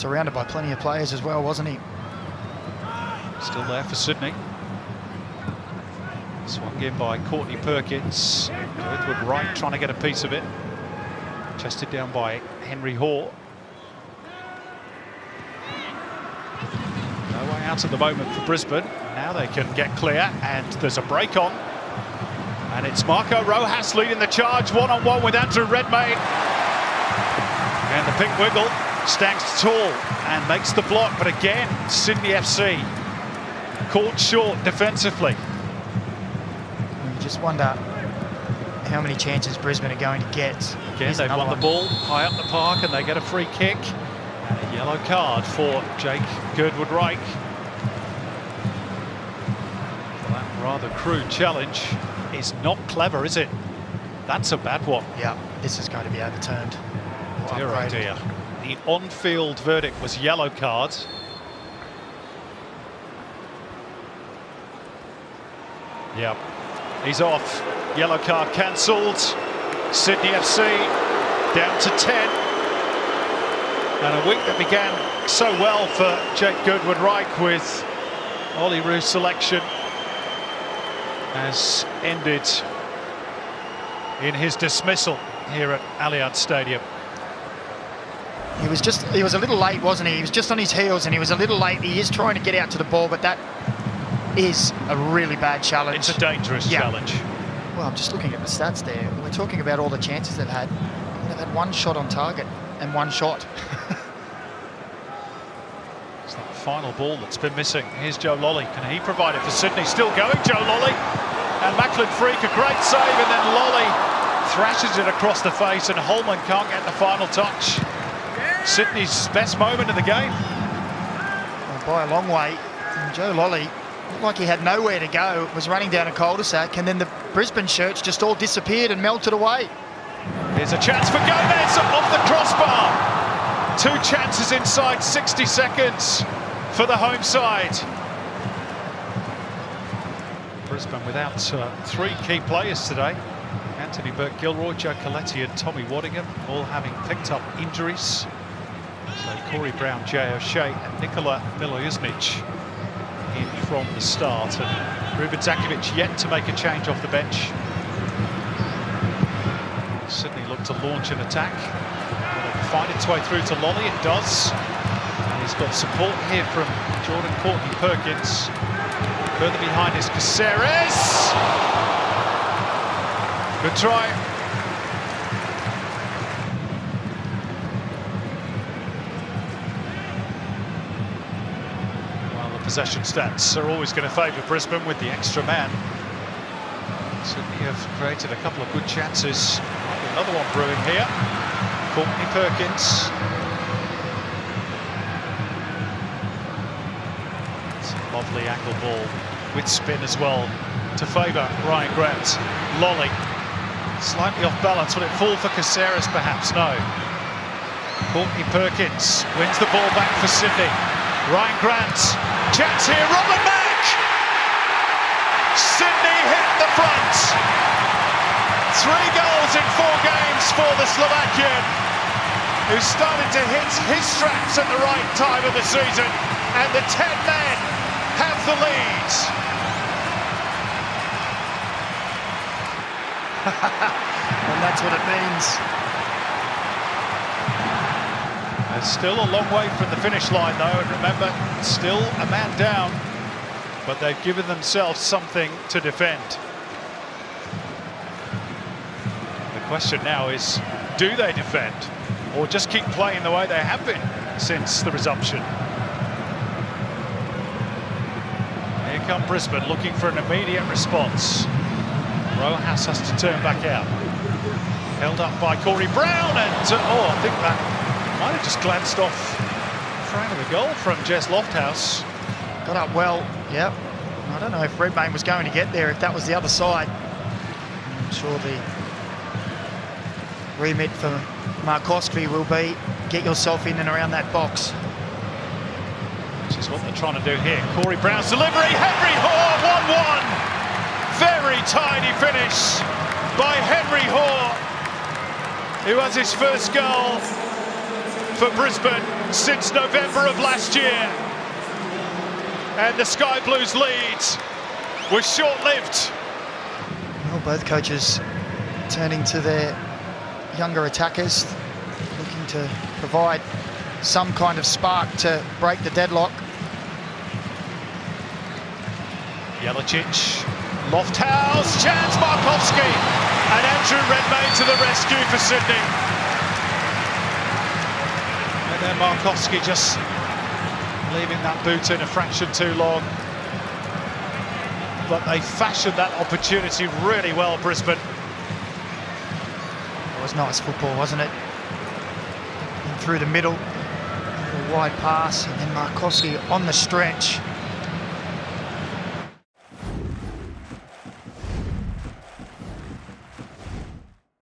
surrounded by plenty of players as well, wasn't he? Still there for Sydney. Swung in by Courtney Perkins. Edward Wright trying to get a piece of it. Chested down by Henry Hore. No way out at the moment for Brisbane. Now they can get clear, and there's a break on. And it's Marco Rojas leading the charge, one-on-one with Andrew Redmayne. And the pink wiggle stands tall and makes the block, but again, Sydney FC caught short defensively. You just wonder how many chances Brisbane are going to get. Again, they've won the ball high up the park, and they get a free kick. And a yellow card for Jake Girdwood-Reich for that rather crude challenge. Is not clever, is it? That's a bad one. Yeah, this is going to be overturned. Dear oh dear. The on-field verdict was yellow card. Yep, he's off. Yellow card cancelled. Sydney FC down to 10. And a week that began so well for Jake Girdwood-Reich with Ollie Roos' selection has ended in his dismissal here at Allianz Stadium. He was a little late, wasn't he? He was just on his heels and he was a little late. He is trying to get out to the ball, but that is a really bad challenge. It's a dangerous challenge. Well, I'm just looking at the stats there. We're talking about all the chances they've had. They've had one shot on target and one shot. It's that final ball that's been missing. Here's Joe Lolly. Can he provide it for Sydney? Still going, Joe Lolly. And Macklin Freak, a great save, and then Lolly thrashes it across the face, and Holman can't get the final touch. Sydney's best moment of the game. Well, by a long way. And Joe Lolly looked like he had nowhere to go. Was running down a cul-de-sac, and then the Brisbane shirts just all disappeared and melted away. Here's a chance for Gomez off the crossbar. 2 chances inside 60 seconds for the home side. Brisbane without 3 key players today. Anthony Burke-Gilroy, Joe Coletti and Tommy Waddingham all having picked up injuries. So Corey Brown, Jay O'Shea and Nikola Milojuznic in from the start. And Ruben Zakovic yet to make a change off the bench. Sydney look to launch an attack. Will it find its way through to Lolly? It does. And he's got support here from Jordan Courtney Perkins. Further behind is Caceres. Good try. Well, the possession stats are always going to favour Brisbane with the extra man. Sydney have created a couple of good chances. Another one brewing here. Courtney Perkins. It's a lovely ankle ball with spin as well to favour Ryan Grant. Lolly. Slightly off balance. Will it fall for Caceres perhaps? No. Courtney Perkins wins the ball back for Sydney. Ryan Grant. Chance here. Robert Mack. Sydney hit the front. 3 goals in 4 games for the Slovakian, who started to hit his straps at the right time of the season, and the 10 men have the lead. And that's what it means. There's still a long way from the finish line though, and remember, still a man down, but they've given themselves something to defend. The question now is, do they defend or just keep playing the way they have been since the resumption? Here come Brisbane looking for an immediate response. Rojas has to turn back out. Held up by Corey Brown, and oh, I think that might have just glanced off front of the goal from Jess Lofthouse. Got up well, yep. I don't know if Redmayne was going to get there if that was the other side. I'm sure the remit for Markowski will be get yourself in and around that box. Which is what they're trying to do here. Corey Brown's delivery, Henry Hore, 1-1. Very tidy finish by Henry Hore, who has his first goal for Brisbane since November of last year. And the Sky Blues lead was short-lived. Well, both coaches turning to their younger attackers, looking to provide some kind of spark to break the deadlock. Jelicic, Lofthouse, chance, Markowski, and Andrew Redmayne to the rescue for Sydney. And then Markowski just leaving that boot in a fraction too long. But they fashioned that opportunity really well, Brisbane. It was nice football, wasn't it? And through the middle, a wide pass, and then Markowski on the stretch.